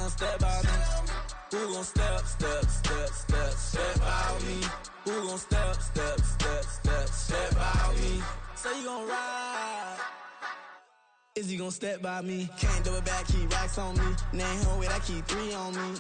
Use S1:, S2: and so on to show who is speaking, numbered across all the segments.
S1: gon' step by me? Who gon' step by me? Who gon' step by me? Say you gon' ride. Is he gon' step by me? Can't do it back, keep racks on me. Name him with, I keep 3 on me.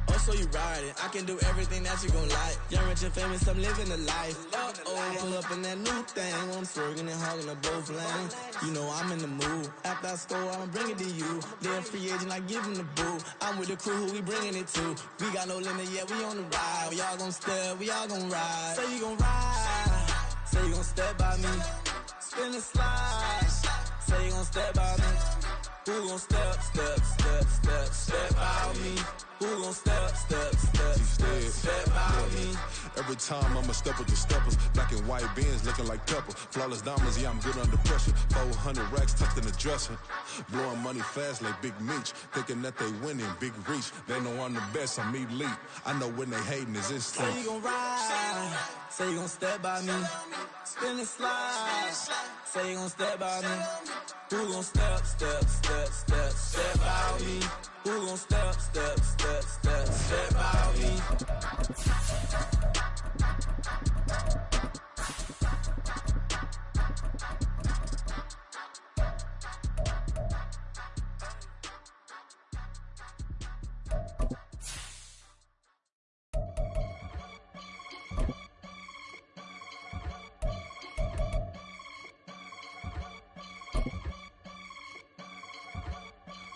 S1: Oh, so you riding. I can do everything that you gon' like. Young, rich, and famous, I'm living the life. Uh-oh, pull up in that new thing. When I'm swerving and hogging up both lanes. You know I'm in the mood. After I score, I'ma bring it to you. They're a free agent, I give him the boo. I'm with the crew, who we bringing it to. We got no limit, yeah, we on the ride. We all gon' step, we all gon' ride. Say you gon' ride. Say you gon' step by me. Spin and slide. Say you gon' step by me. Who gon' step by me? Who gon' step by me?
S2: Every time I'ma step with the steppers. Black and white beans looking like pepper. Flawless diamonds, yeah, I'm good under pressure. 400 racks tucked in the dresser. Blowing money fast like Big Meech. Thinking that they winning, big reach. They know I'm the best, I'm elite. I know when they hating is instinct.
S1: Say you gon' ride. Say you gon' step by me. Spin and slide. Say you gon' step by me. Who gon' step by me? Who gon' step by me?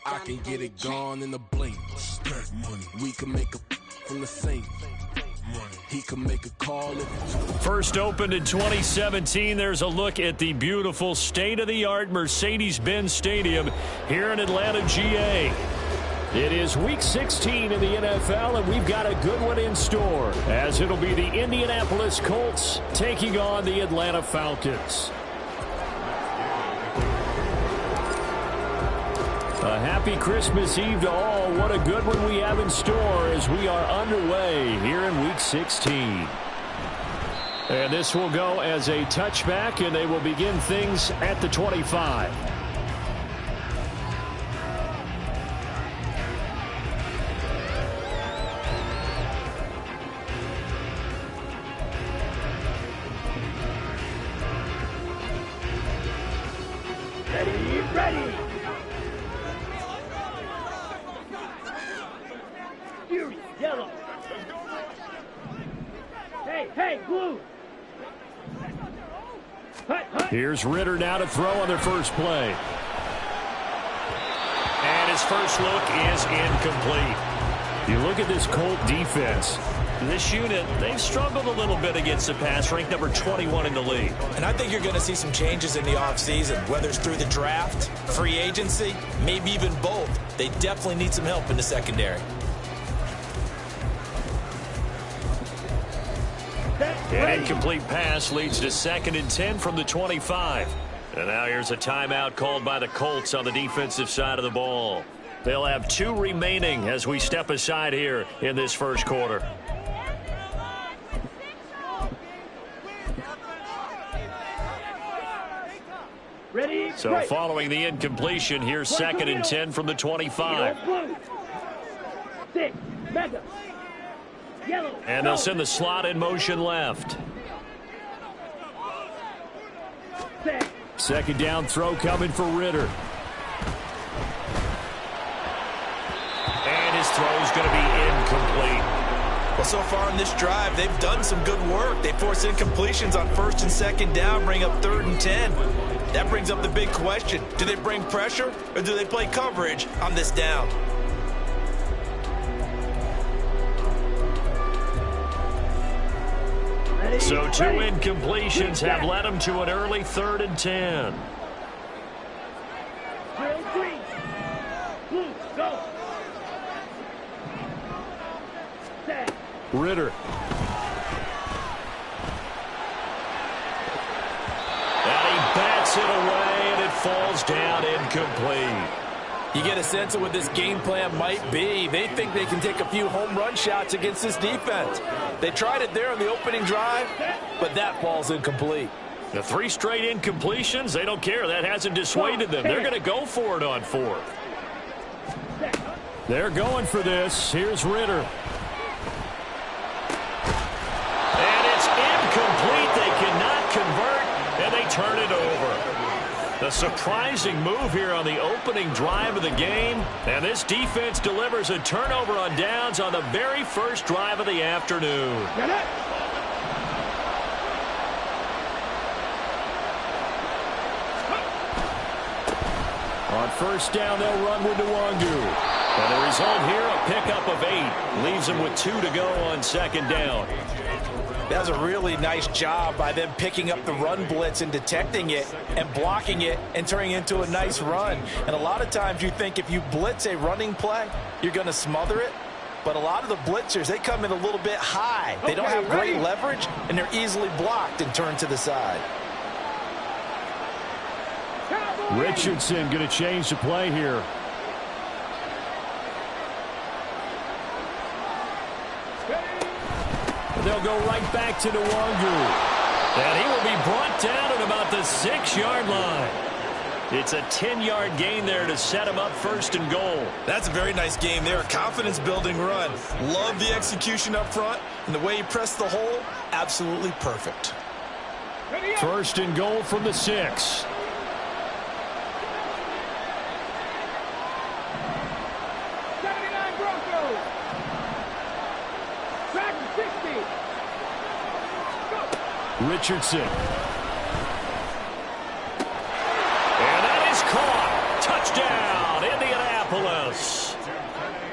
S3: I can get it gone in a blink. Stack money. We can make a from the sink. He can make a call.
S4: First opened in 2017. There's a look at the beautiful state-of-the-art Mercedes-Benz Stadium here in Atlanta, GA. It is Week 16 in the NFL, and we've got a good one in store, as it'll be the Indianapolis Colts taking on the Atlanta Falcons. A happy Christmas Eve to all. What a good one we have in store as we are underway here in Week 16. And this will go as a touchback, and they will begin things at the 25.
S5: Ready. Yellow. Hey, blue.
S4: Here's Ritter now to throw on their first play. And his first look is incomplete. You look at this Colt defense.
S6: This unit, they've struggled a little bit against the pass, ranked number 21 in the league.
S7: And I think you're going to see some changes in the offseason, whether it's through the draft, free agency, maybe even both. They definitely need some help in the secondary.
S4: An incomplete pass leads to 2nd and 10 from the 25. And now here's a timeout called by the Colts on the defensive side of the ball. They'll have 2 remaining as we step aside here in this first quarter.
S5: Ready?
S4: So following the incompletion, here's 2nd and 10 from the 25. And they'll send the slot in motion left. 2nd down throw coming for Ritter. And his throw is going to be incomplete.
S7: Well, so far in this drive, they've done some good work. They force incompletions on 1st and 2nd down, bring up 3rd and 10. That brings up the big question. Do they bring pressure or do they play coverage on this down?
S4: So 2 incompletions have led them to an early 3rd and 10. Ritter. And he bats it away, and it falls down incomplete.
S7: You get a sense of what this game plan might be. They think they can take a few home run shots against this defense. They tried it there on the opening drive, but that falls incomplete.
S4: The 3 straight incompletions, they don't care. That hasn't dissuaded them. They're going to go for it on 4th. They're going for this. Here's Ritter. And it's incomplete. They cannot convert, and they turn it over. The surprising move here on the opening drive of the game. And this defense delivers a turnover on downs on the very first drive of the afternoon.
S5: Get it.
S4: On first down, they'll run with Nwangu. And the result here, a pickup of 8. Leaves them with 2 to go on second down.
S7: That was a really nice job by them picking up the run blitz and detecting it and blocking it and turning it into a nice run. And a lot of times you think if you blitz a running play, you're going to smother it. But a lot of the blitzers, they come in a little bit high. They don't have great leverage, and they're easily blocked and turned to the side.
S4: Richardson going to change the play here. They'll go right back to Nwangu. And he will be brought down at about the 6-yard line. It's a 10-yard gain there to set him up first and goal.
S7: That's a very nice game there. A confidence-building run. Love the execution up front. And the way he pressed the hole, absolutely perfect.
S4: First and goal from the 6. Richardson. And that is caught. Touchdown, Indianapolis.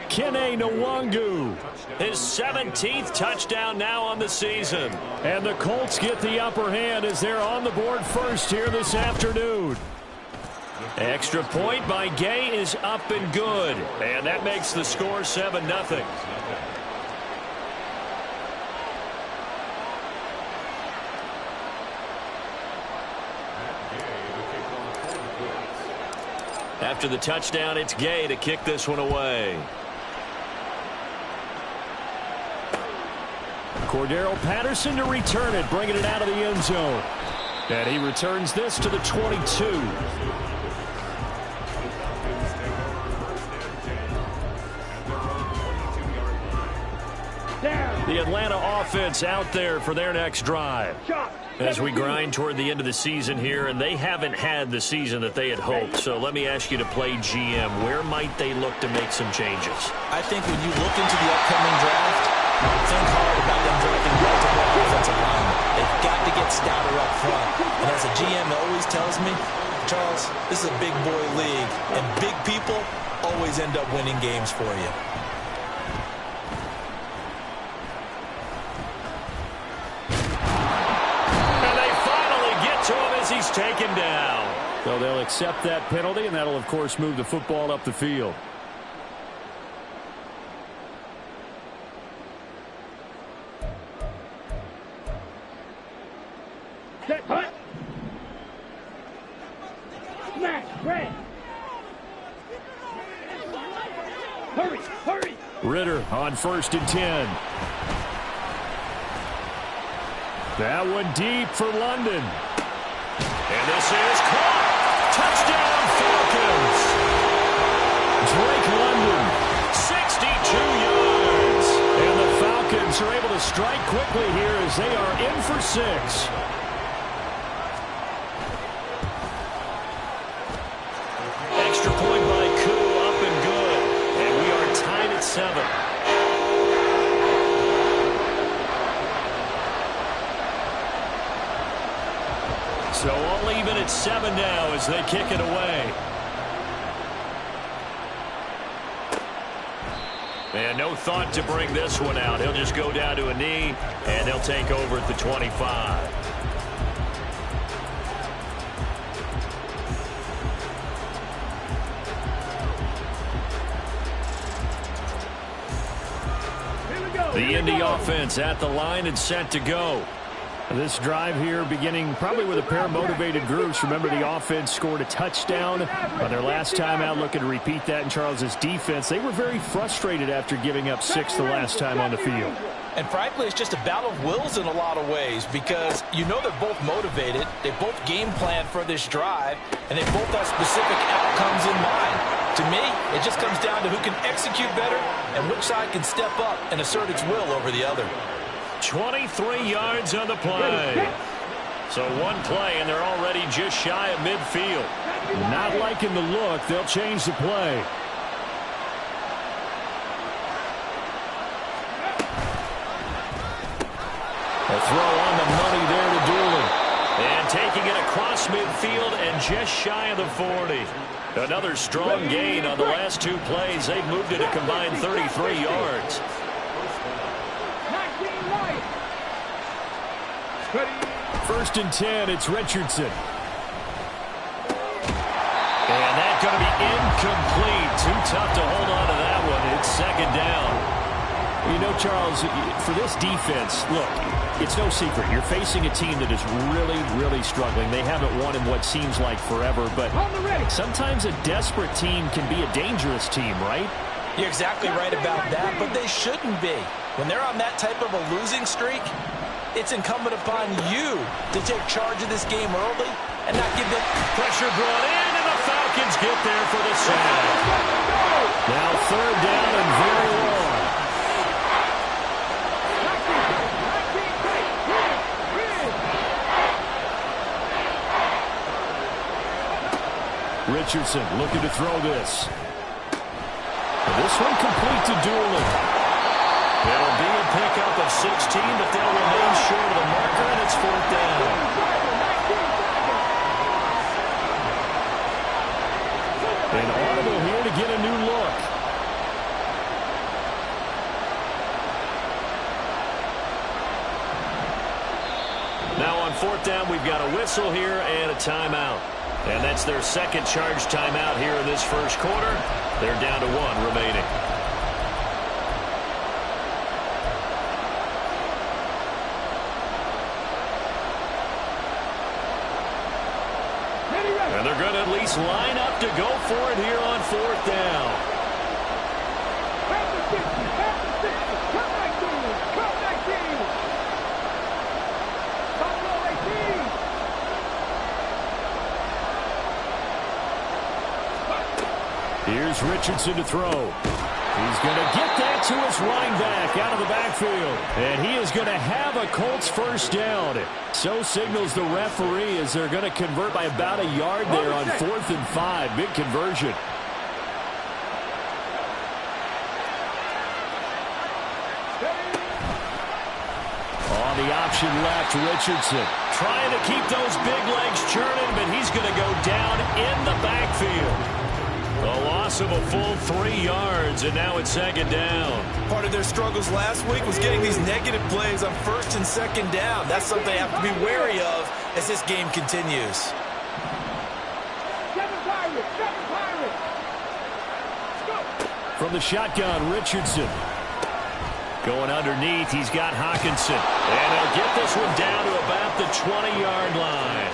S4: Kene Nwangu. His 17th touchdown now on the season. And the Colts get the upper hand as they're on the board first here this afternoon. Extra point by Gay is up and good. And that makes the score 7-0. After the touchdown, it's Gay to kick this one away. Cordero Patterson to return it, bringing it out of the end zone. And he returns this to the 22. The Atlanta offense out there for their next drive. As we grind toward the end of the season here, and they haven't had the season that they had hoped. So let me ask you to play GM. Where might they look to make some changes?
S7: I think when you look into the upcoming draft, think hard about them drafting multiple offensive linemen. They've got to get stouter up front. And as a GM that always tells me, Charles, this is a big boy league, and big people always end up winning games for you.
S4: He's taken down. So they'll accept that penalty, and that'll, of course, move the football up the field.
S5: Set, punt. Smash, red. Hurry, hurry.
S4: Ritter on 1st and 10. That one deep for London. And this is caught. Touchdown, Falcons. Drake London, 62 yards. And the Falcons are able to strike quickly here as they are in for 6. Extra point by Koo, up and good. And we are tied at 7. So all even at 7 now as they kick it away. And no thought to bring this one out. He'll just go down to a knee, and they'll take over at the 25. The Indy offense at the line and set to go. This drive here beginning probably with a pair of motivated groups. Remember, the offense scored a touchdown on their last time out, looking to repeat that in Charles's defense. They were very frustrated after giving up 6 the last time on the field.
S7: And frankly, it's just a battle of wills in a lot of ways because you know they're both motivated. They both game plan for this drive, and they both have specific outcomes in mind. To me, it just comes down to who can execute better and which side can step up and assert its will over the other.
S4: 23 yards on the play. So one play, and they're already just shy of midfield. Not liking the look. They'll change the play. A throw on the money there to Doolin. And taking it across midfield and just shy of the 40. Another strong gain on the last two plays. They've moved it a combined 33 yards. First and 10, it's Richardson. And that's going to be incomplete. Too tough to hold on to that one. It's second down. You know, Charles, for this defense, look, it's no secret. You're facing a team that is really, really struggling. They haven't won in what seems like forever, but sometimes a desperate team can be a dangerous team, right?
S7: You're exactly right about that, but they shouldn't be. When they're on that type of a losing streak, it's incumbent upon you to take charge of this game early and not give them
S4: pressure brought in, and the Falcons get there for the sack. Now third down and very long. Richardson looking to throw this. This one complete to Doolin. It'll be a pickup of 16, but they'll remain short of the marker, and it's fourth down. An audible here to get a new look. Now on fourth down, we've got a whistle here and a timeout. And that's their second charge timeout here in this first quarter. They're down to one remaining. And they're going to at least line up to go for it here on fourth down. Here's Richardson to throw. He's going to get that to his running back out of the backfield. And he is going to have a Colts first down. So signals the referee as they're going to convert by about a yard there on 4th and 5. Big conversion. On the option left, Richardson trying to keep those big legs churning, but he's going to go down in the backfield. A loss of a full 3 yards, and now it's second down.
S7: Part of their struggles last week was getting these negative plays on first and second down. That's something they have to be wary of as this game continues.
S4: From the shotgun, Richardson. Going underneath, he's got Hawkinson. And he'll get this one down to about the 20-yard line.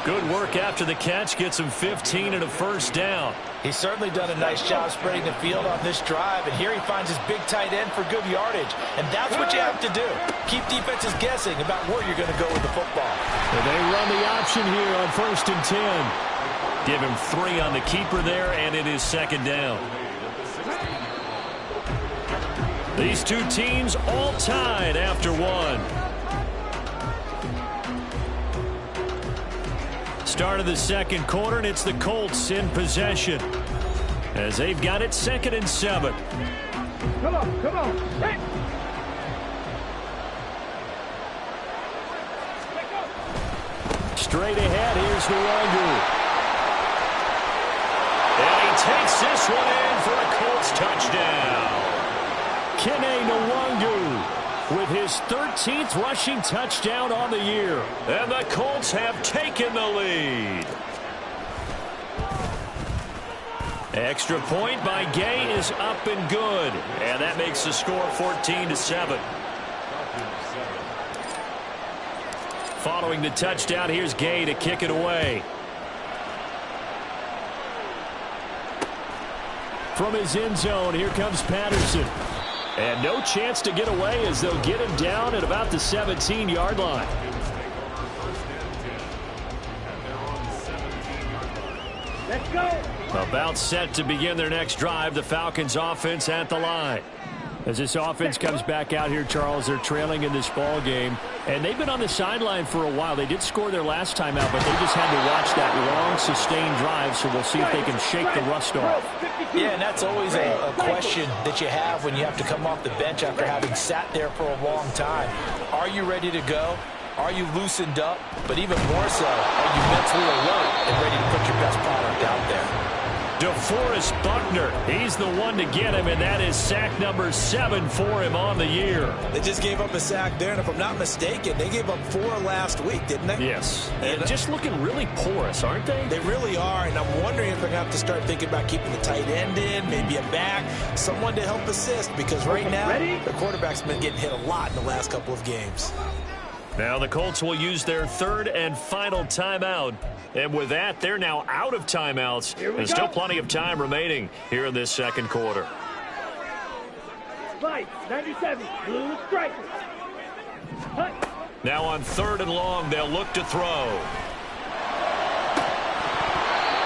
S4: Good work after the catch, gets him 15 and a first down.
S7: He's certainly done a nice job spreading the field on this drive, and here he finds his big tight end for good yardage. And that's what you have to do. Keep defenses guessing about where you're going to go with the football.
S4: And they run the option here on first and 10. Give him 3 on the keeper there, and it is second down. These two teams all tied after one. Start of the second quarter, and it's the Colts in possession as they've got it 2nd and 7.
S5: Come on. Hey.
S4: Straight ahead, here's Hendu. And he takes this one in for a Colts touchdown. Kene Nwangu with his 13th rushing touchdown on the year. And the Colts have taken the lead. Extra point by Gay is up and good. And that makes the score 14-7. Following the touchdown, here's Gay to kick it away. From his end zone, here comes Patterson. And no chance to get away as they'll get him down at about the 17-yard line.
S5: Let's go.
S4: About set to begin their next drive, the Falcons offense at the line. As this offense comes back out here, Charles, they're trailing in this ball game, and they've been on the sideline for a while. They did score their last time out, but they just had to watch that long, sustained drive, so we'll see if they can shake the rust off.
S7: Yeah, and that's always a question that you have when you have to come off the bench after having sat there for a long time. Are you ready to go? Are you loosened up? But even more so, are you mentally alert and ready to put your best product out there?
S4: DeForest Buckner, he's the one to get him, and that is sack number 7 for him on the year.
S7: They just gave up a sack there, and if I'm not mistaken, they gave up 4 last week, didn't they?
S4: Yes, and just looking really porous, aren't they?
S7: They really are, and I'm wondering if they're going to have to start thinking about keeping the tight end in, maybe a back, someone to help assist, because right now, the quarterback's been getting hit a lot in the last couple of games.
S4: Now the Colts will use their 3rd and final timeout. And with that, they're now out of timeouts. And still plenty of time remaining here in this second quarter.
S5: Right, 97, blue striker.
S4: Now on 3rd and long, they'll look to throw.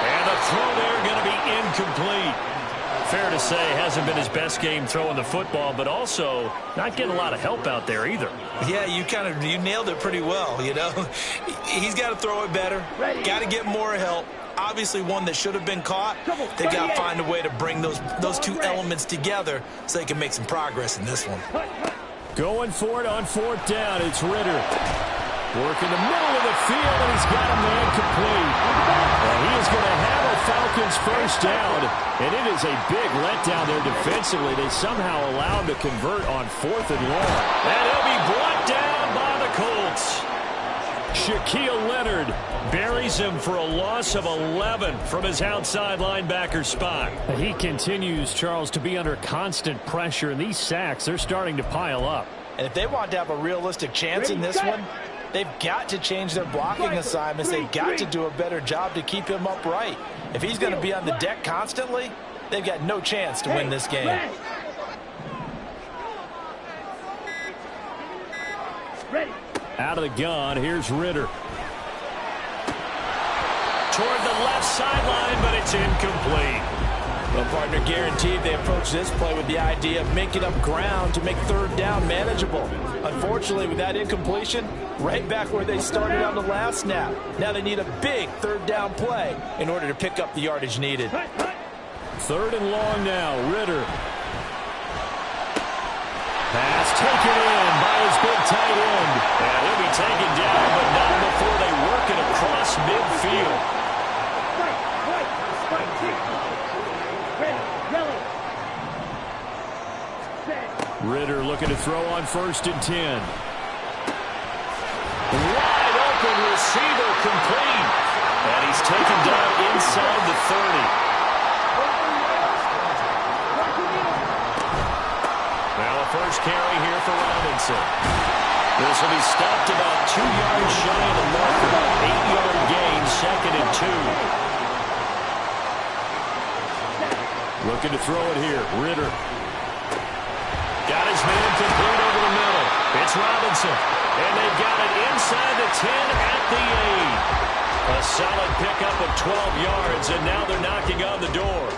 S4: And the throw there going to be incomplete. Fair to say, hasn't been his best game throwing the football, but also not getting a lot of help out there either.
S7: Yeah, you nailed it pretty well, you know. He's got to throw it better, got to get more help. Obviously one that should have been caught. They've got to find a way to bring those two elements together so they can make some progress in this one.
S4: Going for it on 4th down, it's Ritter. Working the middle of the field, and he's got a man complete. And he is going to have a Falcons first down, and it is a big letdown there defensively. They somehow allow him to convert on 4th and long. And he'll be brought down by the Colts. Shaquille Leonard buries him for a loss of 11 from his outside linebacker spot. He continues, Charles, to be under constant pressure, and these sacks, they're starting to pile up.
S7: And if they want to have a realistic chance in this one, they've got to change their blocking assignments. They've got to do a better job to keep him upright. If he's going to be on the deck constantly, they've got no chance to win this game.
S4: Out of the gun, here's Ritter. Toward the left sideline, but it's incomplete.
S7: Well, partner, guaranteed they approach this play with the idea of making up ground to make 3rd down manageable. Unfortunately, with that incompletion, right back where they started on the last snap. Now they need a big 3rd down play in order to pick up the yardage needed.
S4: 3rd and long now, Ritter. Pass taken in by his big tight end. And he'll be taken down, but not before they work it across midfield. Ritter looking to throw on 1st and 10. Wide open receiver complete. And he's taken down inside the 30. Now a first carry here for Robinson. This will be stopped about 2 yards shy of the marker. 8-yard gain, 2nd and 2. Looking to throw it here. Ritter. Got his man complete over the middle. It's Robinson. And they've got it inside the 10 at the 8. A solid pickup of 12 yards, and now they're knocking on the door.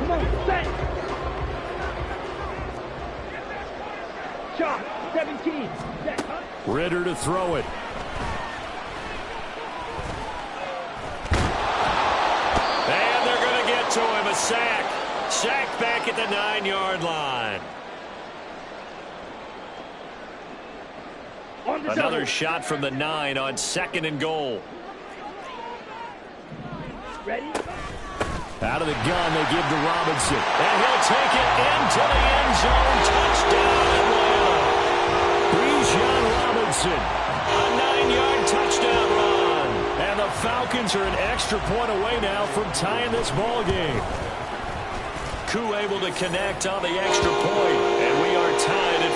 S5: Come on, set. Shot, 17. Set.
S4: Ritter to throw it. To him, a sack. Sacked back at the 9-yard line. Another shot from the 9 on 2nd and goal.
S5: Ready?
S4: Out of the gun, they give to Robinson. And he'll take it into the end zone. Touchdown, Atlanta. Bijan Robinson. A 9-yard touchdown run. And the Falcons are an extra point away now from tying this ball game. Koo able to connect on the extra point, and we are tied at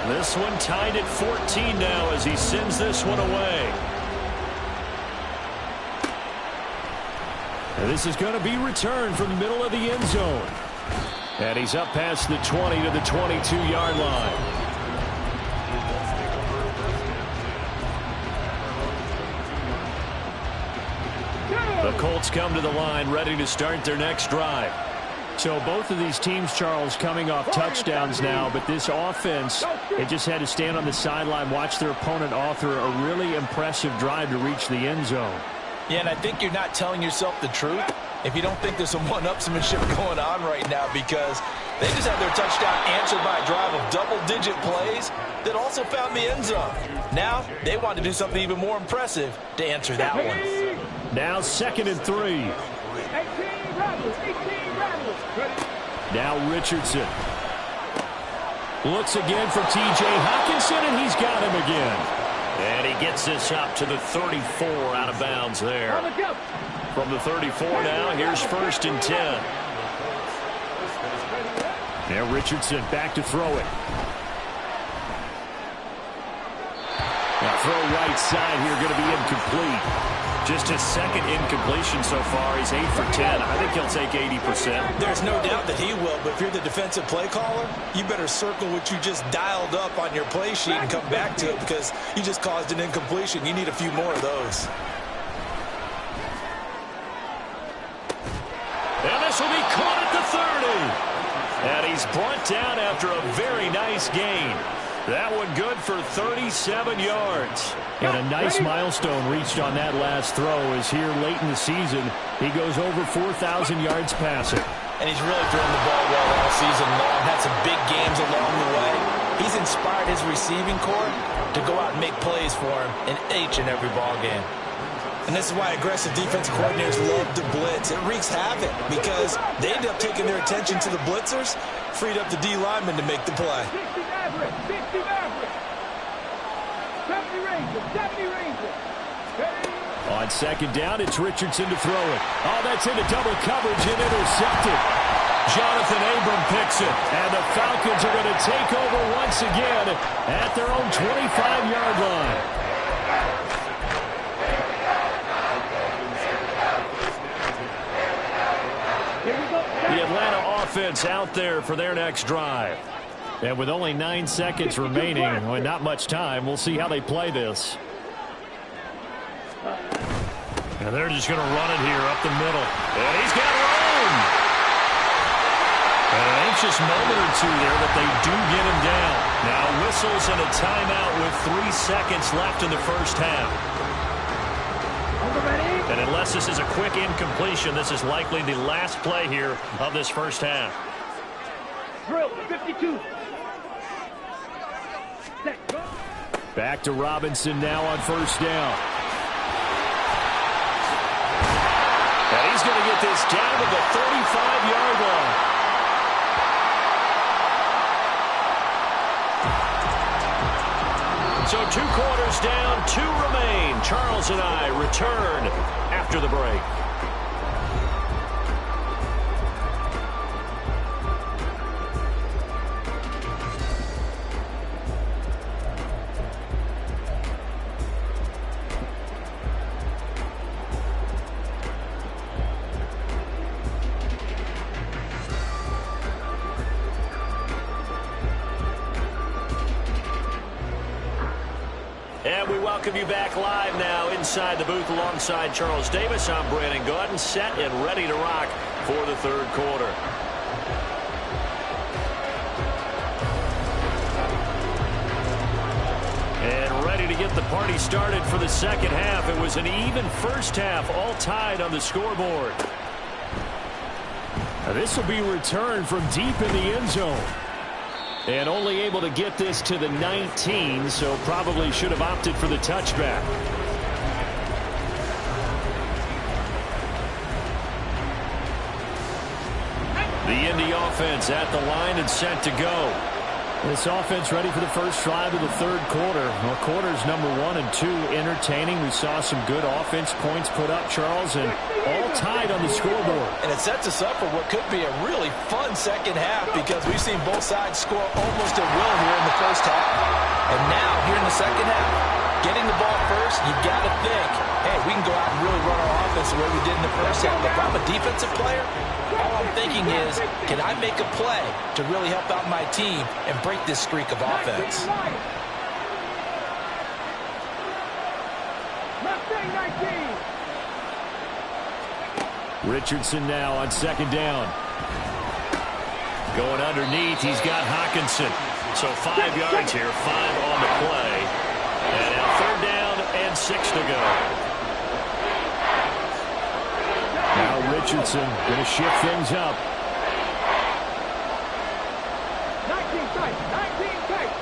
S4: 14. This one tied at 14 now as he sends this one away. And this is going to be returned from the middle of the end zone. And he's up past the 20 to the 22-yard line. The Colts come to the line ready to start their next drive. So both of these teams, Charles, coming off touchdowns now, but this offense, it just had to stand on the sideline, watch their opponent author a really impressive drive to reach the end zone.
S7: Yeah, and I think you're not telling yourself the truth if you don't think there's some one-upsmanship going on right now, because they just had their touchdown answered by a drive of double-digit plays that also found the end zone. Now they want to do something even more impressive to answer that one.
S4: Now 2nd and 3.
S5: 18 Rebels, 18 Rebels.
S4: Now Richardson. Looks again for T.J. Hockenson, and he's got him again. And he gets this up to the 34 out of bounds there. From the 34 now, here's 1st and 10. Now Richardson back to throw it. Now throw right side here, going to be incomplete. Just his 2nd incompletion so far. He's 8 for 10. I think he'll take 80%.
S7: There's no doubt that he will, but if you're the defensive play caller, you better circle what you just dialed up on your play sheet and come back to it, because you just caused an incompletion. You need a few more of those.
S4: And this will be caught at the 30. And he's brought down after a very nice gain. That one good for 37 yards. And a nice milestone reached on that last throw, as here late in the season, he goes over 4,000 yards passing.
S7: And he's really thrown the ball well all season long. Had some big games along the way. He's inspired his receiving corps to go out and make plays for him in each and every ball game. And this is why aggressive defensive coordinators love to blitz. It wreaks havoc because they end up taking their attention to the blitzers, freed up the D lineman to make the play.
S5: 60 Maverick, 60 Maverick. 70 Rangers, 70 Rangers.
S4: On 2nd down, it's Richardson to throw it. Oh, that's into double coverage and intercepted. Jonathan Abram picks it, and the Falcons are going to take over once again at their own 25-yard line. The Atlanta offense out there for their next drive. And with only 9 seconds remaining, well, not much time, we'll see how they play this. And they're just going to run it here up the middle. And he's got room. And an anxious moment or two there, but they do get him down. Now whistles and a timeout with 3 seconds left in the first half. And unless this is a quick incompletion, this is likely the last play here of this first half.
S5: Drill, 52.
S4: Back to Robinson now on 1st down. And he's going to get this down to the 35-yard line. So 2 quarters down, 2 remain. Charles and I return after the break. And we welcome you back live now inside the booth alongside Charles Davis. I'm Brandon Gaudin, set and ready to rock for the 3rd quarter. And ready to get the party started for the 2nd half. It was an even first half, all tied on the scoreboard. Now this will be returned from deep in the end zone. And only able to get this to the 19, so probably should have opted for the touchback. The Indy offense at the line and set to go. This offense ready for the first drive of the 3rd quarter. Well, quarters number 1 and 2 entertaining. We saw some good offense points put up, Charles, and all tied on the scoreboard.
S7: And it sets us up for what could be a really fun 2nd half, because we've seen both sides score almost at will here in the first half. And now, here in the 2nd half, getting the ball first, you've got to think, hey, we can go out and really run our offense the way we did in the first half. But if I'm a defensive player, all I'm thinking is, can I make a play to really help out my team and break this streak of offense?
S4: Richardson now on second down. Going underneath, he's got Hawkinson. So 5 yards here, 5 on the play. And now third down and 6 to go. Now Richardson going to shift things up.
S5: 19 tight, 19 tight.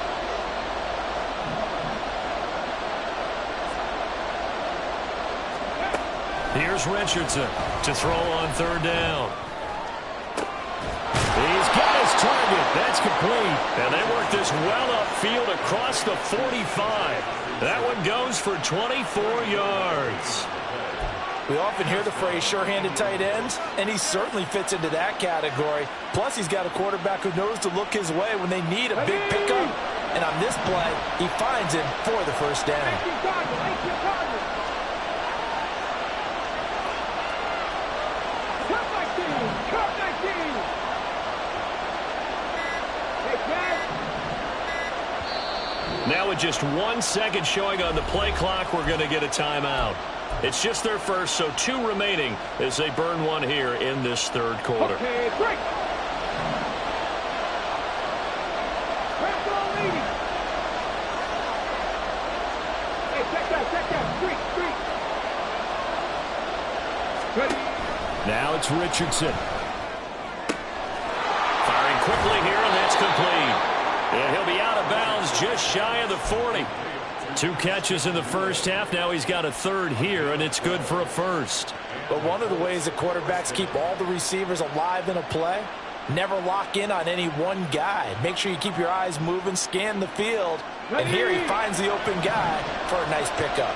S4: Here's Richardson to throw on third down. He's got his target. That's complete. And they work this well upfield across the 45. That one goes for 24 yards.
S7: We often hear the phrase sure-handed tight ends, and he certainly fits into that category. Plus, he's got a quarterback who knows to look his way when they need a big pickup. And on this play, he finds him for the first down.
S4: Now with just 1 second showing on the play clock, we're going to get a timeout. It's just their first, so 2 remaining as they burn one here in this third quarter.
S5: Okay, break. Hey, check that. Street. Ready.
S4: Now it's Richardson. Firing quickly here, and that's complete. And he'll be out of bounds just shy of the 40. 2 catches in the first half. Now he's got a third here, and it's good for a first.
S7: But one of the ways that quarterbacks keep all the receivers alive in a play, never lock in on any one guy. Make sure you keep your eyes moving, scan the field. And here he finds the open guy for a nice pickup.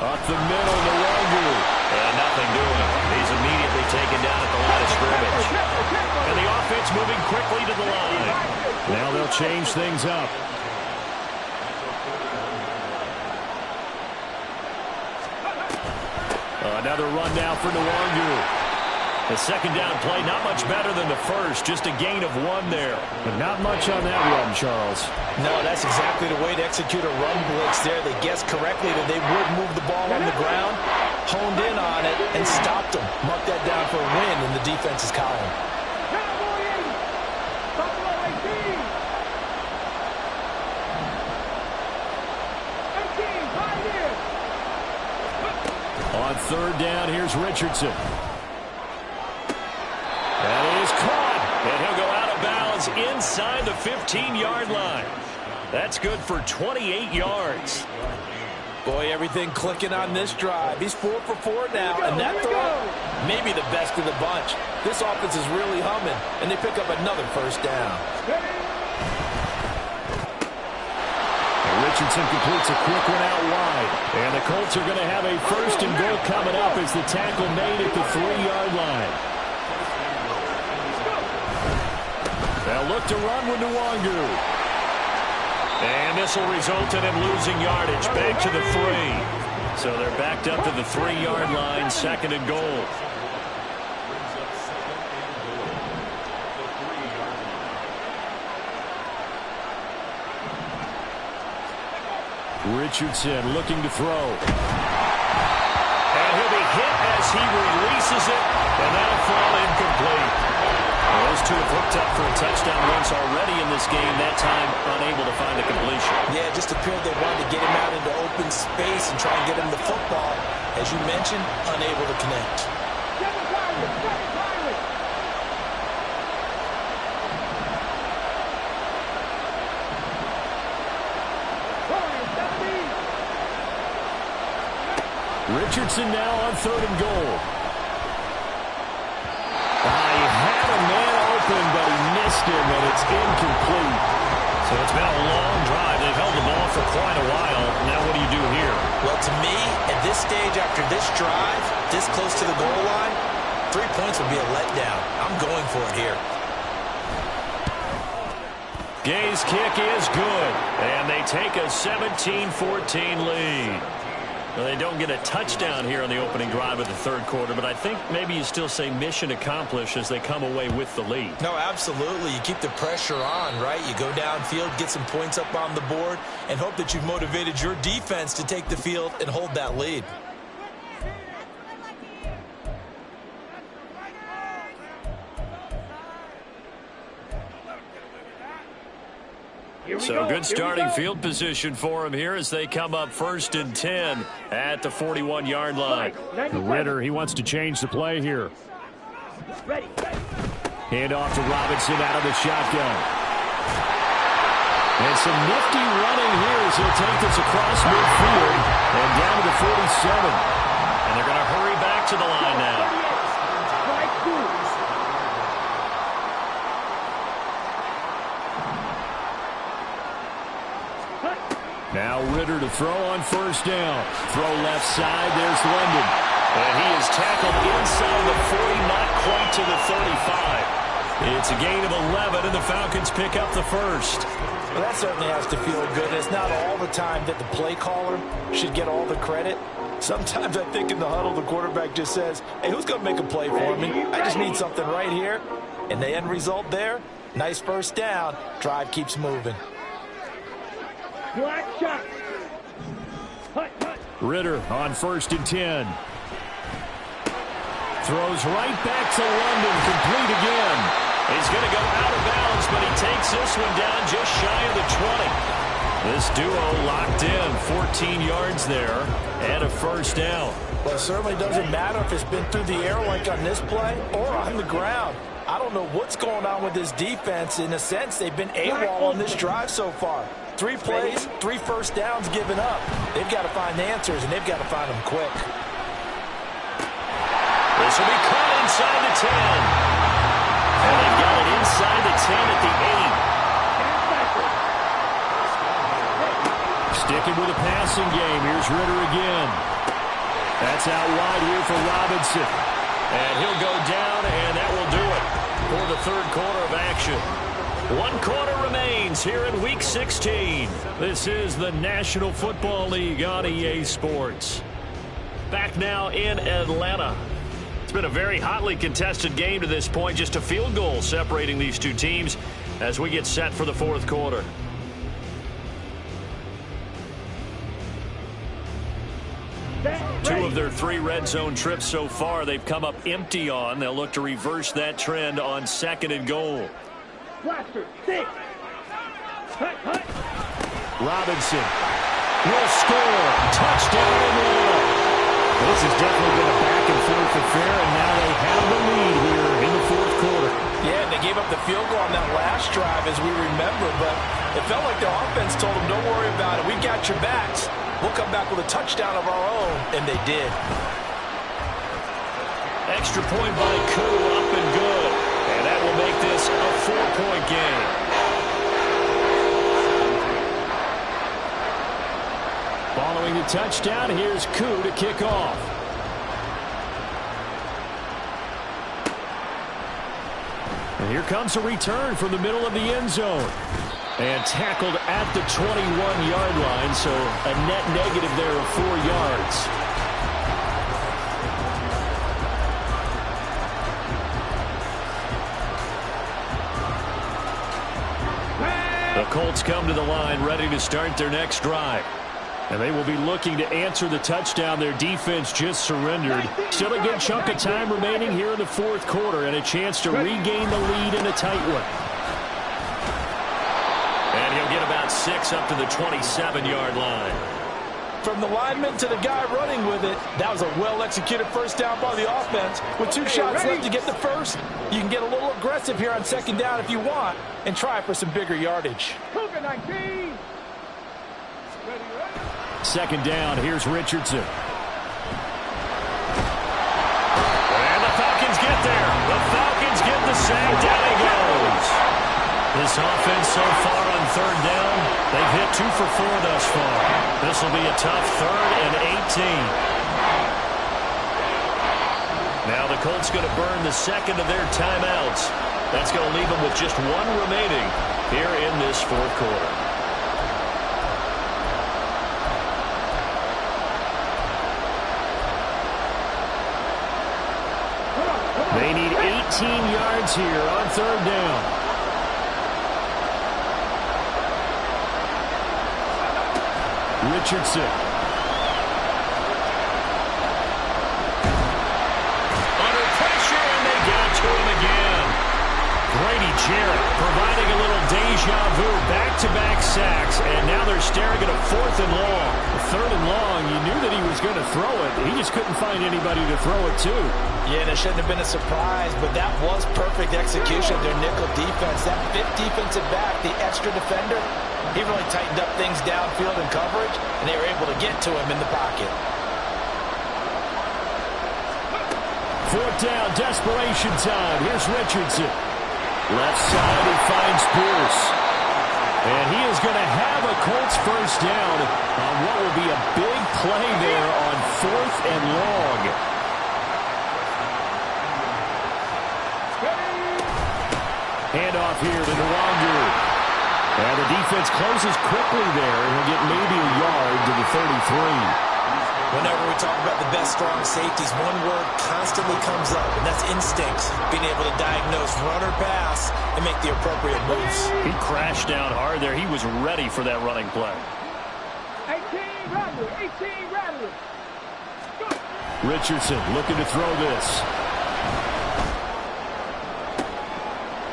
S4: Up the middle, Nwangu. And nothing doing. He's immediately taken down at the line of scrimmage. And the offense moving quickly to the line. Now they'll change things up. Another run now for Nwangu. The second down play, not much better than the first. Just a gain of 1 there. But not much on that run, Charles.
S7: No, that's exactly the way to execute a run blitz there. They guessed correctly that they would move the ball on the ground, honed in on it, and stopped them. Mark that down for a win in the defense's column.
S4: On third down, here's Richardson. That is caught. And he'll go out of bounds inside the 15-yard line. That's good for 28 yards.
S7: Boy, everything clicking on this drive. He's 4 for 4 now, and that throw, maybe the best of the bunch. This offense is really humming, and they pick up another first down.
S4: Richardson completes a quick one out wide. And the Colts are going to have a first and goal coming up as the tackle made at the 3-yard line. They'll look to run with Nwangu. And this will result in him losing yardage back to the 3. So they're backed up to the 3-yard line, second and goal. Richardson looking to throw. And he'll be hit as he releases it, and that'll fall incomplete. Well, those two have hooked up for a touchdown once already in this game, that time unable to find a completion.
S7: Yeah, it just appeared they wanted to get him out into open space and try and get him the football. As you mentioned, unable to connect.
S4: Richardson now on third and goal. He had a man open, but he missed him, and it's incomplete. So it's been a long drive. They've held the ball for quite a while. Now what do you do here?
S7: Well, to me, at this stage after this drive, this close to the goal line, 3 points would be a letdown. I'm going for it here.
S4: Gay's kick is good, and they take a 17-14 lead. Well, they don't get a touchdown here on the opening drive of the third quarter, but I think maybe you still say mission accomplished as they come away with the lead.
S7: No, absolutely. You keep the pressure on, right? You go downfield, get some points up on the board, and hope that you've motivated your defense to take the field and hold that lead.
S4: So good starting field position for him here as they come up 1st and 10 at the 41-yard line.
S5: Ritter, he wants to change the play here.
S4: Hand off to Robinson out of the shotgun. And some nifty running here as he'll take this across midfield and down to the 47. And they're going to hurry back to the line now. Now Ritter to throw on 1st down. Throw left side. There's London. And he is tackled inside the 40, not quite to the 35. It's a gain of 11, and the Falcons pick up the first.
S7: Well, that certainly has to feel good. It's not all the time that the play caller should get all the credit. Sometimes I think in the huddle, the quarterback just says, hey, who's going to make a play for me? I just need something right here. And the end result there, nice 1st down. Drive keeps moving.
S4: Ritter on 1st and 10. Throws right back to London, complete again. He's going to go out of bounds, but he takes this one down just shy of the 20. This duo locked in, 14 yards there, and a 1st down.
S7: Well, it certainly doesn't matter if it's been through the air like on this play or on the ground. I don't know what's going on with this defense. In a sense, they've been AWOL on this drive so far. 3 plays, 3 1st downs given up. They've got to find answers, and they've got to find them quick.
S4: This will be caught inside the 10. And they've got it inside the 10 at the 8. Sticking with a passing game. Here's Ritter again. That's out wide here for Robinson. And he'll go down, and that will do it for the third quarter of action. 1 quarter remains here in Week 16. This is the National Football League on EA Sports. Back now in Atlanta. It's been a very hotly contested game to this point. Just a field goal separating these two teams as we get set for the fourth quarter. Two of their 3 red zone trips so far they've come up empty on. They'll look to reverse that trend on 2nd and goal. Robinson will score. Touchdown and more. This has definitely been a back and forth affair, and now they have the lead here in the fourth quarter.
S7: Yeah, they gave up the field goal on that last drive, as we remember, but it felt like their offense told them, don't worry about it. We got your backs. We'll come back with a touchdown of our own, and they did.
S4: Extra point by Koo, up and good. And that will make this a 4-point game. Following the touchdown, here's Koo to kick off. And here comes a return from the middle of the end zone. And tackled at the 21-yard line, so a net negative there of 4 yards. The Colts come to the line ready to start their next drive. And they will be looking to answer the touchdown their defense just surrendered. Still a good chunk of time remaining here in the fourth quarter and a chance to regain the lead in a tight one. And he'll get about 6 up to the 27-yard line.
S7: From the lineman to the guy running with it, that was a well-executed 1st down by the offense. With 2 shots left to get the first, you can get a little aggressive here on 2nd down if you want and try for some bigger yardage.
S4: 2nd down, here's Richardson. And the Falcons get there. The Falcons get the sack. Down he goes. This offense so far on 3rd down, they've hit 2 for 4 thus far. This will be a tough 3rd and 18. Now the Colts going to burn the 2nd of their timeouts. That's going to leave them with just 1 remaining. here in this fourth quarter. They need 18 yards here on third down. Richardson. Under pressure, and they got to him again. Grady Jarrett providing a little deja vu, back-to-back sacks, and now they're staring at a fourth and long. Third and long, you knew that he was going to throw it. He just couldn't find anybody to throw it to.
S7: Yeah, and it shouldn't have been a surprise, but that was perfect execution of their nickel defense. That fifth defensive back, the extra defender, he really tightened up things downfield in coverage, and they were able to get to him in the pocket.
S4: Fourth down, desperation time. Here's Richardson. Left side, he finds Pierce. And he is going to have a Colts first down on what will be a big play there on fourth and long. Handoff here to Nwangu. And the defense closes quickly there, and he'll get maybe a yard to the 33.
S7: Whenever we talk about the best strong safeties, one word constantly comes up, and that's instincts. Being able to diagnose run or pass and make the appropriate moves.
S4: He crashed down hard there. He was ready for that running play.
S5: 18 Rattler.
S4: Richardson looking to throw this.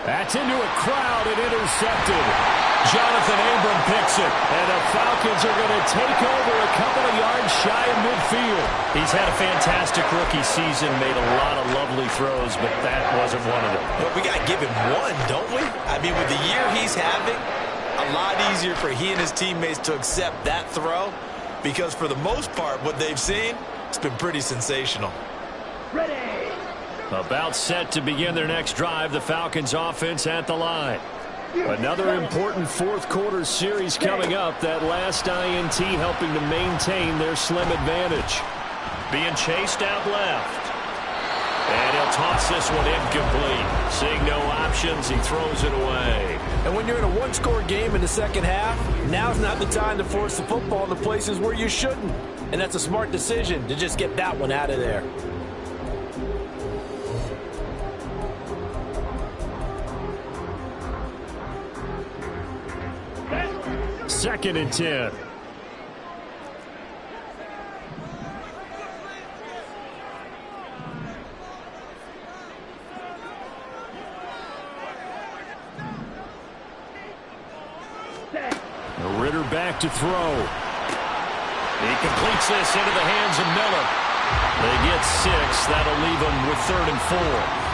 S4: That's into a crowd and intercepted. Jonathan Abram picks it, and the Falcons are going to take over a couple of yards shy of midfield. He's had a fantastic rookie season, made a lot of lovely throws, but that wasn't one of them.
S7: But we got to give him one, don't we? I mean, with the year he's having, a lot easier for he and his teammates to accept that throw, because for the most part, what they've seen, it's been pretty sensational.
S5: Ready.
S4: About set to begin their next drive, the Falcons offense at the line. Another important fourth quarter series coming up. That last INT helping to maintain their slim advantage. Being chased out left. And he'll toss this one incomplete. Seeing no options, he throws it away.
S8: And when you're in a one-score game in the second half, now's not the time to force the football in the places where you shouldn't. And that's a smart decision to just get that one out of there.
S4: Second and 10. Ritter back to throw. He completes this into the hands of Miller. They get 6. That'll leave them with 3rd and 4.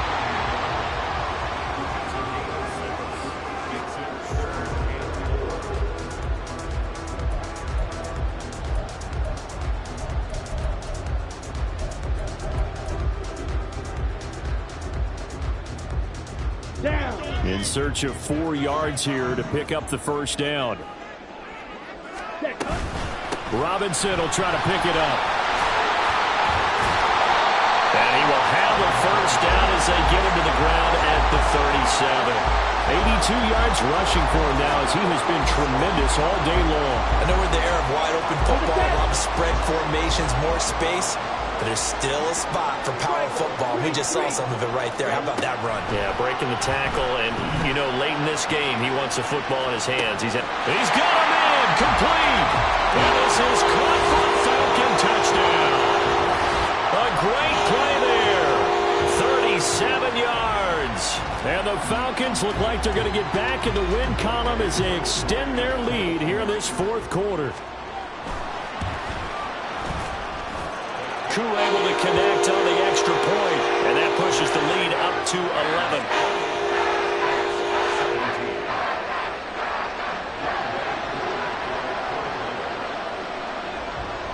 S4: In search of 4 yards here to pick up the first down. Robinson will try to pick it up. And he will have a first down as they get him to the ground at the 37. 82 yards rushing for him now as he has been tremendous all day long.
S7: I know we're in the era of wide open football, a lot of spread formations, more space. But there's still a spot for power football. We just saw some of it right there. How about that run?
S4: Yeah, breaking the tackle, and, you know, late in this game, he wants the football in his hands. He's got him in, complete. And this is caught for a Falcon touchdown. A great play there. 37 yards. And the Falcons look like they're going to get back in the win column as they extend their lead here in this fourth quarter. Koo able to connect on the extra point, and that pushes the lead up to 11.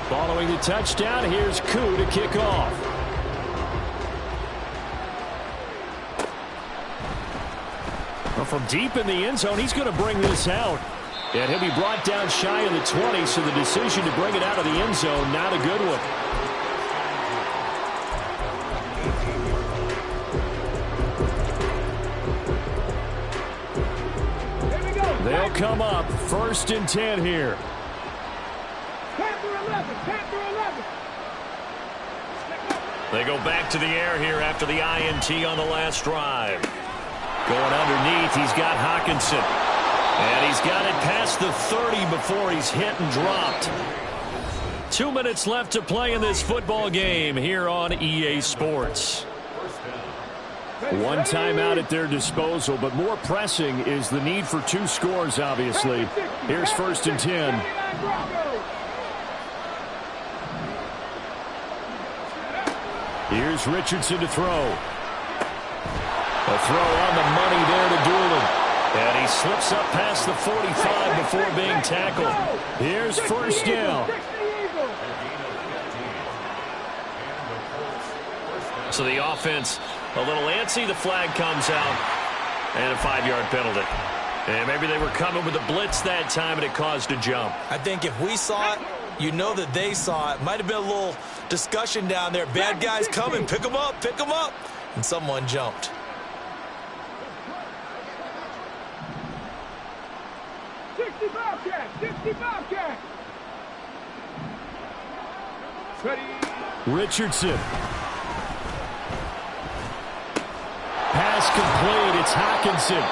S4: Following the touchdown, here's Koo to kick off. Well, from deep in the end zone, he's going to bring this out. And he'll be brought down shy of the 20, so the decision to bring it out of the end zone, not a good one.
S5: Here we go.
S4: come up. 1st and 10 here.
S5: Panther 11, Panther 11.
S6: They go back to the air here after the INT on the last drive. Going underneath, he's got Hawkinson. And he's got it past the 30 before he's hit and dropped. 2 minutes left to play in this football game here on EA Sports.
S4: One timeout at their disposal, but more pressing is the need for 2 scores, obviously. Here's 1st and 10. Here's Richardson to throw. A throw on the money there to Doolin. And he slips up past the 45 before being tackled. Here's 1st down.
S6: So the offense a little antsy. The flag comes out. And a 5-yard penalty. And maybe they were coming with a blitz that time and it caused a jump.
S7: I think if we saw it, you know that they saw it. Might have been a little discussion down there. Bad guys coming. Pick them up. Pick them up. And someone jumped.
S5: 60 Bobcats, 60 Bobcats. Ready.
S4: Richardson. Pass complete. It's Hawkinson.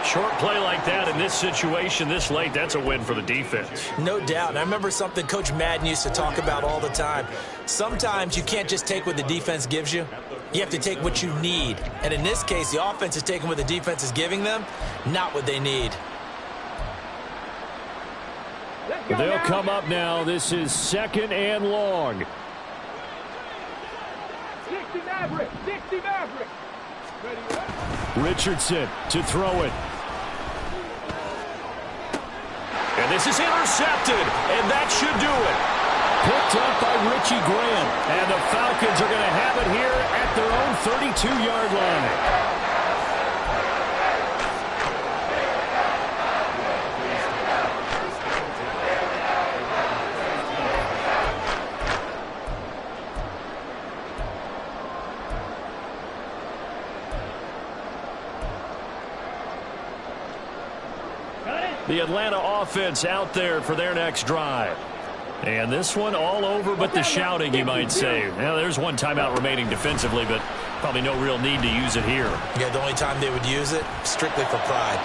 S6: Short play like that in this situation this late, that's a win for the defense.
S7: No doubt. And I remember something Coach Madden used to talk about all the time. Sometimes you can't just take what the defense gives you. You have to take what you need. And in this case, the offense is taking what the defense is giving them, not what they need.
S4: They'll come up now. This is 2nd and long.
S5: 60 Maverick, 60 Maverick.
S4: Richardson to throw it.
S6: And this is intercepted, and that should do it.
S4: Picked up by Richie Grant. And the Falcons are going to have it here at their own 32-yard line. The Atlanta offense out there for their next drive. And this one all over but the shouting, you might say. Now, there's one timeout remaining defensively, but probably no real need to use it here.
S7: Yeah, the only time they would use it, strictly for pride.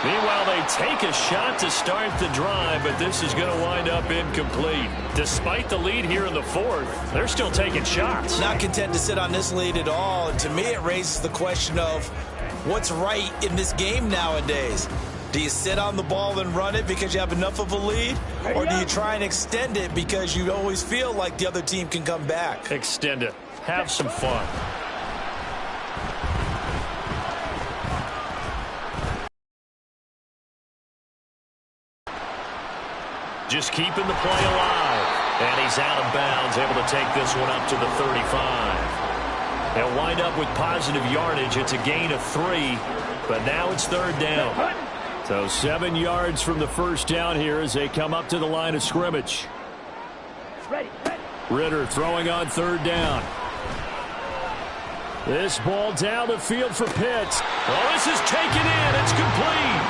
S6: Meanwhile, they take a shot to start the drive, but this is going to wind up incomplete. Despite the lead here in the 4th, they're still taking shots.
S7: Not content to sit on this lead at all. And to me, it raises the question of what's right in this game nowadays. Do you sit on the ball and run it because you have enough of a lead? Or do you try and extend it because you always feel like the other team can come back?
S6: Extend it. Have some fun. Just keeping the play alive. And he's out of bounds, able to take this one up to the 35. They'll wind up with positive yardage. It's a gain of 3, but now it's 3rd down.
S4: So 7 yards from the 1st down here as they come up to the line of scrimmage. Ritter throwing on 3rd down. This ball down the field for Pitts.
S6: Oh, this is taken in. It's complete.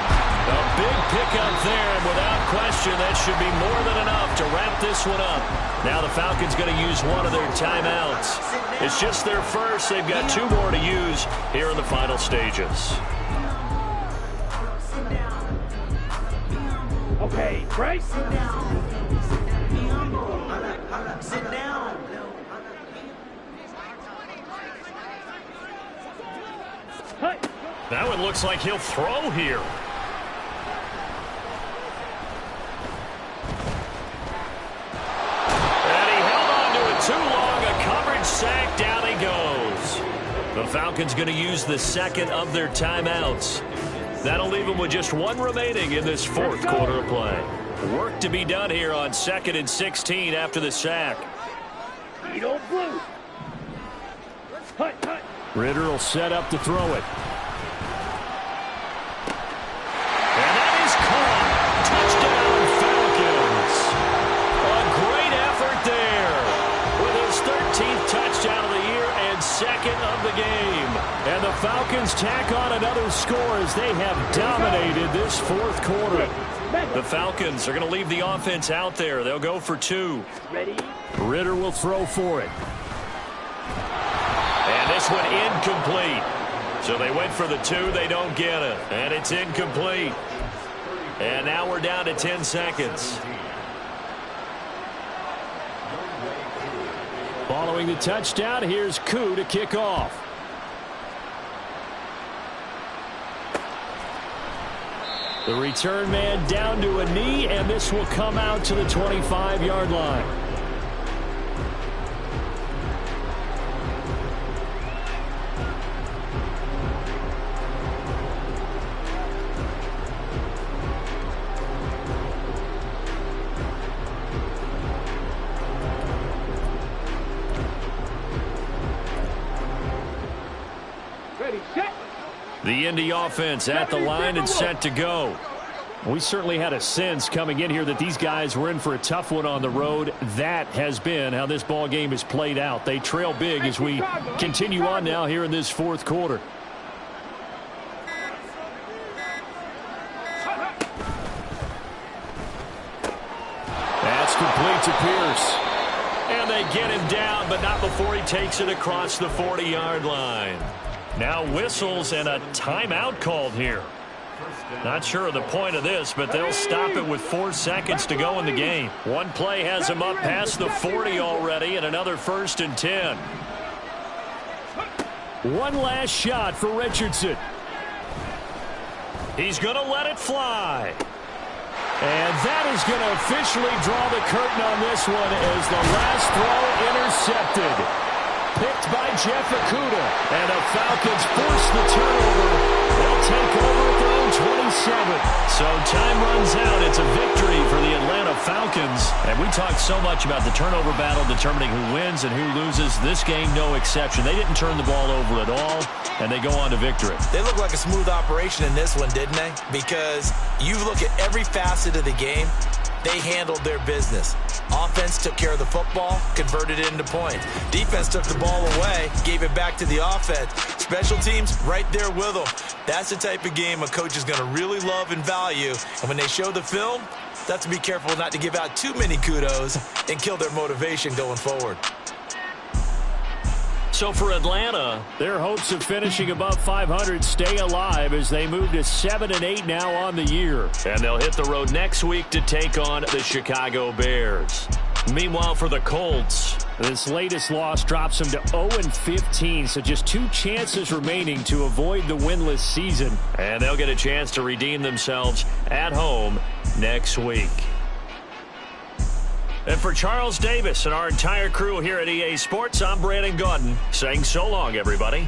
S6: A big pickup there, and without question, that should be more than enough to wrap this one up. Now the Falcons going to use one of their timeouts. It's just their first. They've got 2 more to use here in the final stages.
S5: Okay, right? Sit
S9: down.
S6: That one looks like he'll throw here. And he held on to it too long. A coverage sack. Down he goes. The Falcons going to use the 2nd of their timeouts. That'll leave them with just 1 remaining in this 4th quarter of play. Work to be done here on 2nd and 16 after the sack.
S4: Ritter will set up to throw it.
S6: And that is caught. Touchdown, Falcons. A great effort there with his 13th touchdown of the year and 2nd of the game. And the
S4: Falcons tack on another score as they have dominated this fourth quarter. The Falcons are going to leave the offense out there. They'll go for 2.
S5: Ready?
S4: Ritter will throw for it. And this one incomplete. So they went for the 2. They don't get it. And it's incomplete. And now we're down to 10 seconds. Following the touchdown, here's Koo to kick off. The return man down to a knee, and this will come out to the 25-yard line. The Indy offense at the line and set to go. We certainly had a sense coming in here that these guys were in for a tough one on the road. That has been how this ball game has played out. They trail big as we continue on now here in this fourth quarter. That's complete to Pierce. And they get him down, but not before he takes it across the 40-yard line. Now whistles and a timeout called here. Not sure of the point of this, but they'll stop it with 4 seconds to go in the game. One play has him up past the 40 already, and another 1st and 10. One last shot for Richardson. He's going to let it fly. And that is going to officially draw the curtain on this one as the last throw intercepted. Picked by Jeff Okudah. And the Falcons force the turnover. They'll take over at their own 27. So time runs out. It's a victory for the Atlanta Falcons. And we talked so much about the turnover battle determining who wins and who loses. This game, no exception. They didn't turn the ball over at all, and they go on to victory.
S7: They look like a smooth operation in this one, didn't they? Because you look at every facet of the game, they handled their business. Offense took care of the football, converted it into points. Defense took the ball away, gave it back to the offense. Special teams, right there with them. That's the type of game a coach is going to really love and value. And when they show the film, they have to be careful not to give out too many kudos and kill their motivation going forward.
S4: So for Atlanta, their hopes of finishing above 500 stay alive as they move to 7-8 now on the year. And they'll hit the road next week to take on the Chicago Bears. Meanwhile, for the Colts, this latest loss drops them to 0-15, so just 2 chances remaining to avoid the winless season. And they'll get a chance to redeem themselves at home next week. And for Charles Davis and our entire crew here at EA Sports, I'm Brandon Gaudin saying so long, everybody.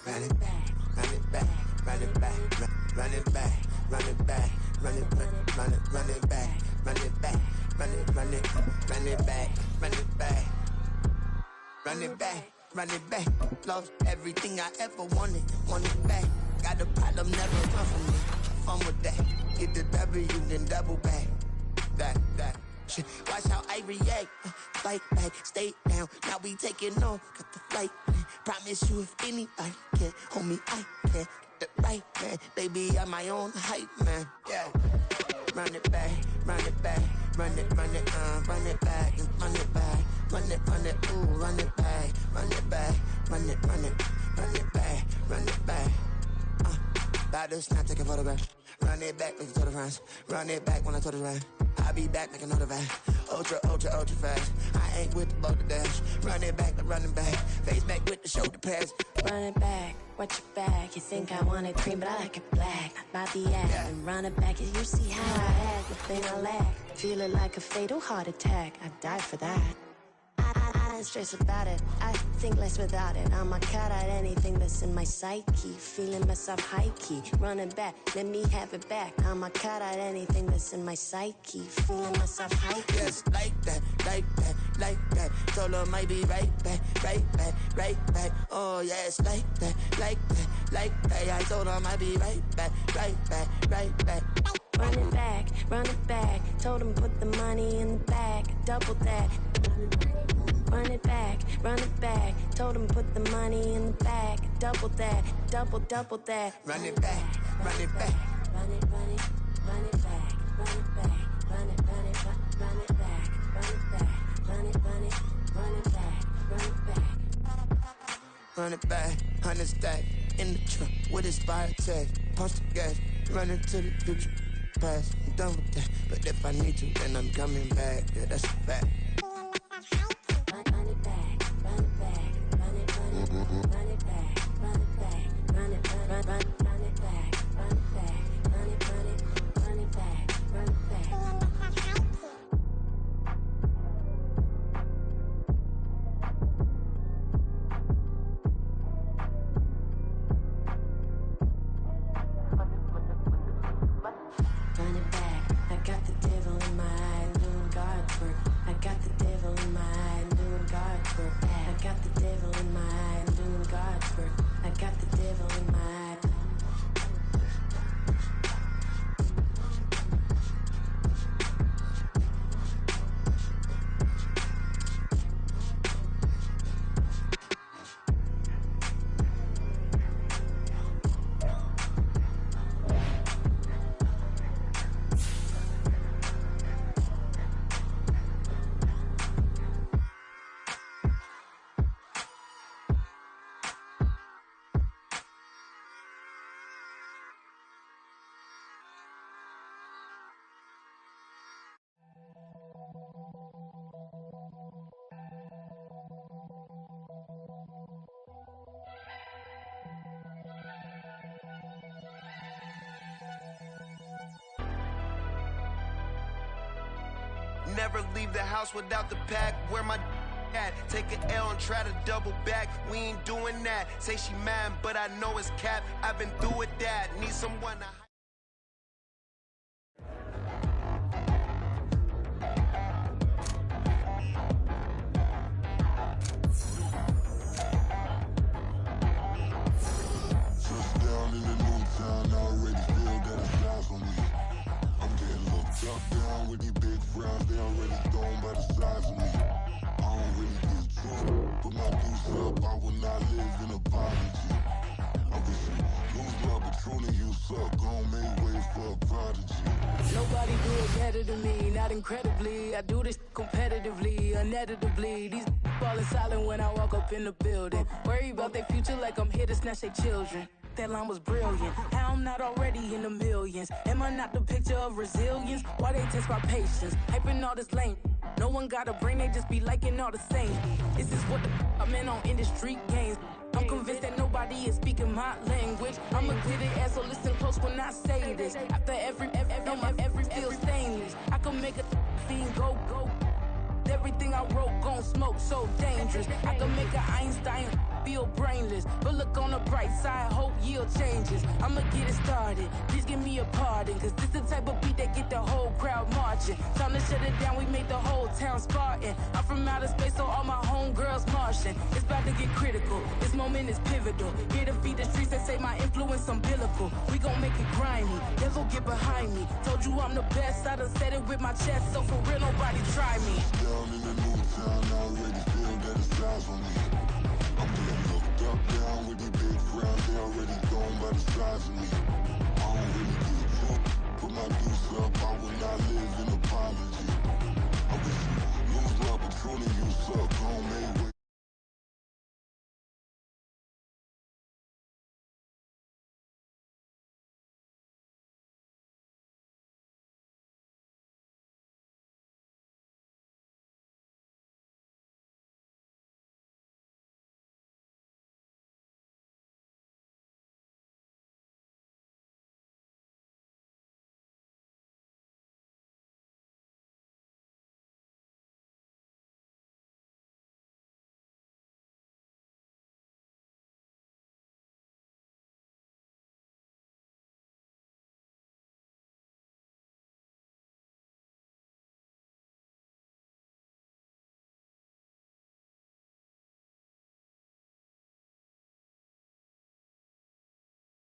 S1: run it back, run it back, run it back, run it back, run it back, run it back, run it back, run it back, run it back, run it back, run it back, run it back. Lost everything I ever wanted it back. Got a problem, never run from me. Fun with that. Get the W, then double back. That. Shit. Watch how I react. Fight back, stay down. Now we taking off. Got the flight. Promise you if anybody can, homie, I can. Get the right, man. Baby, I'm my own hype, man. Yeah. Run it back, run it back, run it back, and run it back, ooh, run it back, run it back, run it back, run it back. About to snap, take a photograph. Run it back, make it to the friends. Run it back when I told it right. I'll be back, make another van. Ultra fast. I ain't with the boat to dash. Run it back, running back. Face back with the shoulder pads.
S10: Run it back, watch your back. You think I want it cream, but I like it black. Not the act, and run it back. You see how I act, the thing I lack. Feel it like a fatal heart attack. I'd die for that. I don't stress about it, I think less without it. I'ma cut out anything that's in my psyche. Feeling myself high-key, running back, let me have it back. I'ma cut out anything that's in my psyche. Feeling myself high-key.
S1: Yes, like that. Told her might be right back. Oh yes, like that. I told her might be right back.
S10: Run it back, told him put the money in the bag, double that. Run it back, told him put the money in the bag, double that, double that.
S1: Run it back.
S10: Run it back, run it back, run it back, run it back, run it back, run it back.
S1: Run it back, 100 stack, in the truck with his fire tag. Punch the gas, run into the future, past, I'm done with that. But if I need to, then I'm coming back, yeah, that's a fact.
S10: Run it back, run it back, run it back, run it back, run it back, run it back, run it back, run it back, run it back. Run it back, I got the devil in my eye, doing God's work. I got the devil in my eye, doing God's work. I got the devil in my eye, doing God's work. I got the devil in my eye.
S11: Never leave the house without the pack. Where my at? Take an L and try to double back. We ain't doing that. Say she mad, but I know it's cap. I've been through with that. Need someone to.
S2: Touchdown in the new town. I already feel that it's eyes on me. I'm getting looked up down with these big frowns. They already thrown by the size of me. I don't really get true. Put my deuce up, I will not live in apology. I wish you lose my Patron, you suck. Gon' make way for a prodigy.
S12: Nobody do it better than me, not incredibly. I do this competitively, uneditably. These falling silent when I walk up in the building. Worry about their future like I'm here to snatch their children. That line was brilliant. How I'm not already in the millions? Am I not the picture of resilience? Why they test my patience? Hyping all this lame. No one got a brain, they just be liking all the same. This is what the I'm in on industry games. I'm convinced that nobody is speaking my language. I'm a gritty ass, so listen close when I say this. After every feel stainless. I can make a fiend go. Everything I wrote gon' smoke, so dangerous. I can make an Einstein feel brainless, but look on the bright side, hope yield changes. I'ma get it started, please give me a pardon, cause this the type of beat that get the whole crowd marching. Time to shut it down, we made the whole town Spartan. I'm from outer space, so all my homegirls Martian. It's about to get critical, this moment is pivotal. Here to feed the streets that say my influence umbilical. We gon' make it grimy, devil get behind me. Told you I'm the best, I done said it with my chest, so for real nobody try me.
S13: Down in the new town, I already feel that it's eyes on me. I'm getting looked up, down with the big crown, they already gone by the size of me. I don't really give a fuck, put my deuce up, I will not live in apology. I wish you lose the opportunity, you suck, homemade way.